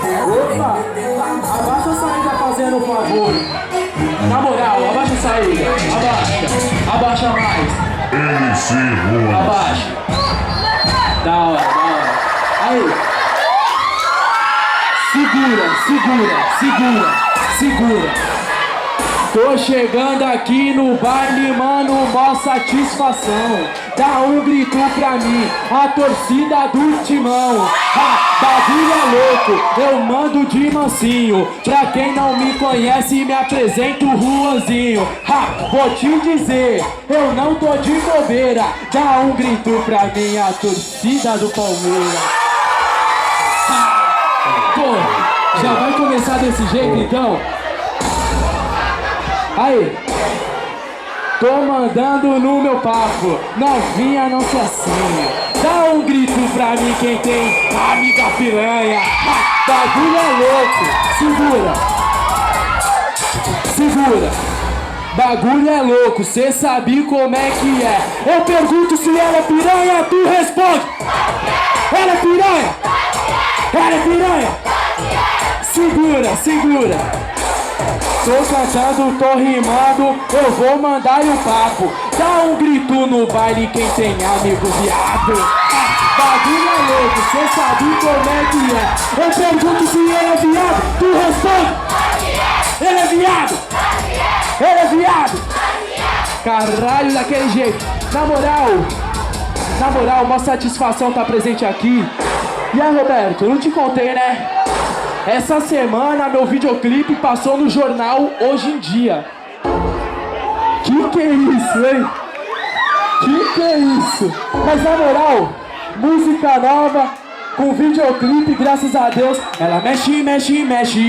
Opa! Abaixa a saída fazendo um favor. Na moral, abaixa a saída. Abaixa. Abaixa mais. MC Ruas. Abaixa. Da hora, da hora. Aí. Segura. Tô chegando aqui no baile, mano, mó satisfação. Dá um grito pra mim, a torcida do Timão. Bagulho é louco, eu mando de mansinho. Pra quem não me conhece, me apresento Ruanzinho. Vou te dizer, eu não tô de bobeira. Dá um grito pra mim, a torcida do Palmeiras. Pô, já vai começar desse jeito então? Aí, tô mandando no meu papo, novinha não se assanha. Dá um grito pra mim quem tem amiga piranha. Bagulho é louco, segura. Bagulho é louco, cê sabe como é que é. Eu pergunto se ela é piranha, tu responde. Ela é piranha? Ela é piranha? Segura. Tô cantando, tô rimando, eu vou mandar um papo. Dá um grito no baile quem tem amigo viado. Bagulho é louco, cê sabe como é que é. Eu pergunto se ele é viado, tu responde. Ele é viado. Ele é viado. Caralho, daquele jeito. Na moral, uma satisfação tá presente aqui. E aí, Roberto, eu não te contei, né? Essa semana meu videoclipe passou no jornal Hoje em Dia. Que é isso, hein? Que é isso? Mas na moral, música nova, com videoclipe, graças a Deus. Ela mexe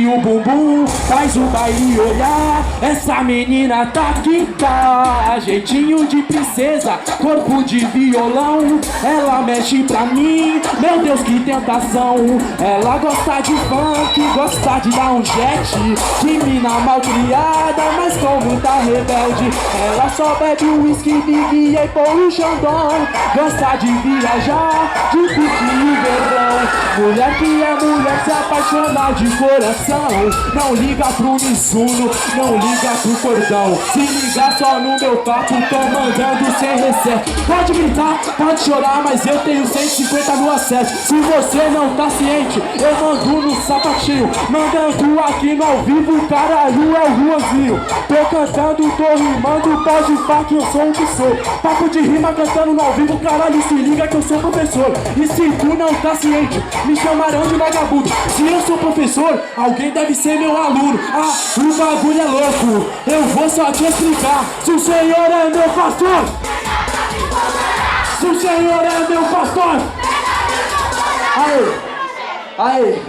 o bumbum, faz o baile olhar. Essa menina tá que tá, jeitinho de princesa, corpo de violão. Ela mexe pra mim, meu Deus que tentação. Ela gosta de funk, gosta de dar um jet. De mina malcriada, mas com muita rebelde. Ela só bebe whisky, big e pão Xandão. Gosta de viajar, de curtir o verão. Mulher que é mulher se apaixona de coração. Não liga pro Missuno, não liga pro cordão. Se ligar só no meu papo, tô mandando sem recesso. Pode gritar, pode chorar, mas eu tenho 150 mil acessos. Se você não tá ciente, eu mando no sapatinho. Mandando aqui no ao vivo, caralho, é o Ruanzinho. Tô cantando, tô rimando, pode falar que eu sou o que sou. Papo de rima cantando no ao vivo, caralho, se liga que eu sou professor. E se tu não tá ciente, me chamarão de vagabundo. Se eu sou professor, alguém deve ser meu aluno. O bagulho é louco, eu vou só te explicar. Se o Senhor é meu pastor, se o Senhor é meu pastor, aí.